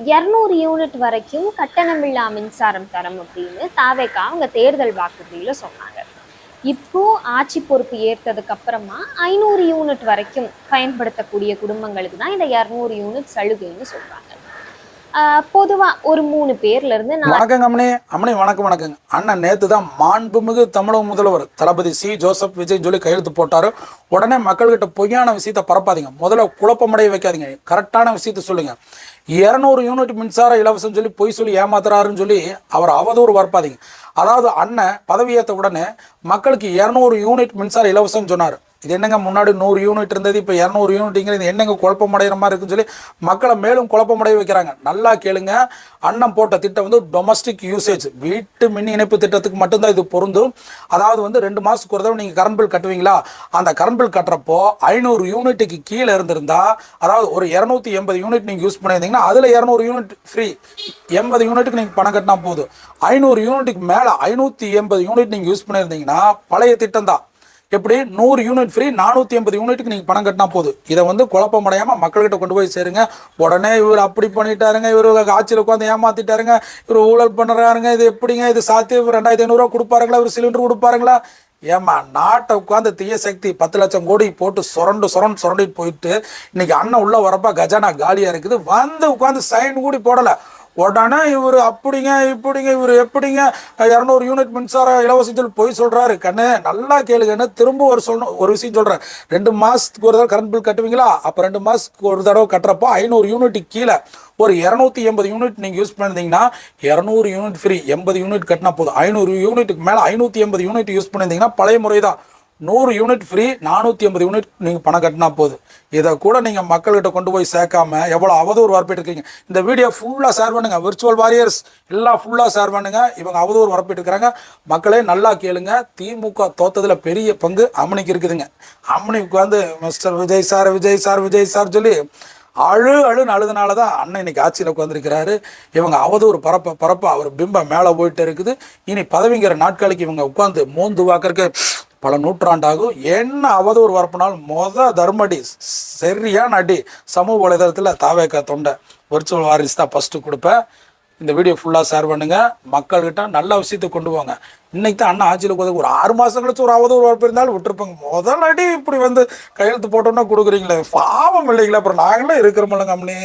200 unit வரைக்கும் கட்டணமில்லா மின்சாரம் தரம் அப்படின்னு தாவேக்கா அவங்க தேர்தல் வாக்குறுதியில சொன்னாங்க. இப்போ ஆட்சி பொறுப்பு ஏற்றதுக்கு அப்புறமா 500 யூனிட் வரைக்கும் பயன்படுத்தக்கூடிய குடும்பங்களுக்கு தான் இந்த 200 யூனிட் சலுகைன்னு சொல்றாங்க. பொதுவா ஒரு 3 பேர்ல இருந்து வணக்கங்க அம்மனி. அம்மனி வணக்கம். வணக்கங்க அண்ணன். நேத்து தான் மாண்புமிகு தமிழக முதல்வர் தளபதி சி ஜோசப் விஜய் சொல்லி கையெழுத்து போட்டாரு. உடனே மக்கள்கிட்ட பொய்யான விஷயத்த பரப்பாதீங்க, முதல்ல குழப்பமடைய வைக்காதீங்க, கரெக்டான விஷயத்த சொல்லுங்க. 200 யூனிட் மின்சார இலவசம் சொல்லி பொய் சொல்லி ஏமாத்துறாருன்னு சொல்லி அவர் அவதூறு பரப்பாதீங்க. அதாவது அண்ணன் பதவியேற்ற உடனே மக்களுக்கு 200 யூனிட் மின்சார இலவசம் சொன்னார். இது என்னங்க, முன்னாடி 100 யூனிட் இருந்தது, இப்போ 200 யூனிட்ங்கிறது என்னங்க குழப்பமடைகிற மாதிரி இருக்குன்னு சொல்லி மக்களை மேலும் குழப்பமடைய வைக்கிறாங்க. நல்லா கேளுங்க. அண்ணன் போட்ட திட்டம் வந்து டொமஸ்டிக் யூசேஜ், வீட்டு மின் இணைப்பு திட்டத்துக்கு மட்டும்தான் இது பொருந்தும். அதாவது வந்து 2 மாதத்துக்கு ஒரு தடவை நீங்கள் கரண்ட் பில் கட்டுவீங்களா, அந்த கரண்ட் பில் கட்டுறப்போ 500 யூனிட்டுக்கு கீழே இருந்திருந்தா, அதாவது ஒரு 280 யூனிட் நீங்கள் யூஸ் பண்ணியிருந்தீங்கன்னா அதில் 200 யூனிட் ஃப்ரீ. 80 யூனிட்டுக்கு நீங்கள் பணம் கட்டினா போதும். 500 யூனிட்டுக்கு மேலே 580 யூனிட் நீங்கள் யூஸ் பண்ணியிருந்தீங்கன்னா பழைய திட்டம் தான். எப்படி 100 யூனிட் ஃப்ரீ, 480 யூனிட்டுக்கு நீங்கள் பணம் கட்டினா போதும். இதை வந்து குழப்பமடையாமல் மக்கள்கிட்ட கொண்டு போய் சேருங்க. உடனே இவர் அப்படி பண்ணிட்டாருங்க, இவர் ஆட்சியில் உட்காந்து ஏமாத்திட்டாருங்க, இவர் ஊழல் பண்ணுறாருங்க, இது எப்படிங்க, இது சாத்தியம், 2500 ரூபா கொடுப்பாருங்களா, இவர் சிலிண்டர் கொடுப்பாருங்களா? ஏமா, நாட்டை உட்காந்து தீய சக்தி 10 லட்சம் கோடி போட்டு சுரண்டிட்டு போயிட்டு இன்னைக்கு அண்ணன் உள்ள வரப்ப கஜானா காலியாக இருக்குது, வந்து உட்காந்து சைன் கூடி போடலை. உடனே இவர் அப்படிங்க இப்படிங்க, இவர் எப்படிங்க 200 யூனிட் மின்சார இலவசத்தில் போய் சொல்றாரு. கண்ணு நல்லா கேளுங்கன்னு திரும்ப ஒரு விஷயம் சொல்றேன். 2 மாசத்துக்கு ஒரு தடவை கரண்ட் பில் கட்டுவீங்களா, அப்போ 2 மாசத்துக்கு ஒரு தடவை கட்டுறப்போ 500 யூனிட் கீழே ஒரு 280 யூனிட் நீங்கள் யூஸ் பண்ணியிருந்தீங்கன்னா 200 யூனிட் ஃப்ரீ. 80 யூனிட் கட்டினா போதும். 500 யூனிட்டுக்கு மேலே 580 யூனிட் யூஸ் பண்ணியிருந்தீங்கன்னா பழைய முறை தான். 100 யூனிட் ஃப்ரீ, 480 யூனிட் நீங்கள் பணம் கட்டினா போதும். இதை கூட நீங்கள் மக்கள்கிட்ட கொண்டு போய் சேர்க்காம எவ்வளோ அவதூறு வரப்பிட்டு இருக்கீங்க. இந்த வீடியோ ஃபுல்லாக ஷேர் பண்ணுங்க. விர்ச்சுவல் வாரியர்ஸ் எல்லாம் ஃபுல்லாக ஷேர் பண்ணுங்க. இவங்க அவதூறு வரப்பிட்டு இருக்கிறாங்க. மக்களே நல்லா கேளுங்க. திமுக தோத்ததில் பெரிய பங்கு அம்மனிக்கு இருக்குதுங்க. அம்மனிக்கு வந்து மிஸ்டர் விஜய் சார் சொல்லி அழுன்னு அழுதுனால தான் அண்ணன் இன்னைக்கு ஆட்சியில் உட்காந்துருக்கிறாரு. இவங்க அவதூறு பரப்ப அவர் பிம்பம் மேலே போயிட்டு இருக்குது. இனி பதவிங்கிற நாட்களுக்கு இவங்க உட்காந்து மோந்து வாக்கறதுக்கு பல நூற்றாண்டாகும். என்ன அவதூறு வரப்புனாலும் தர்மடி, சரியான அடி சமூக வலைதளத்தில் தாவேக்கா தொண்டை விர்ச்சுவல் வாரிஸ் தான் ஃபஸ்ட்டு கொடுப்பேன். இந்த வீடியோ ஃபுல்லாக ஷேர் பண்ணுங்கள். மக்கள்கிட்ட நல்ல விஷயத்தை கொண்டு போங்க. இன்னைக்கு தான் அண்ணன் ஆட்சியில் உட்காந்து ஒரு 6 மாதம் கழிச்சு ஒரு அவதூறு வரப்பு இருந்தாலும் விட்டுருப்பாங்க. முதல் அடி இப்படி வந்து கையெழுத்து போட்டோம்னா கொடுக்குறீங்களே, பாவம் இல்லைங்களா? அப்புறம் நாங்களே இருக்கிறோமில்லங்க அம்மனி.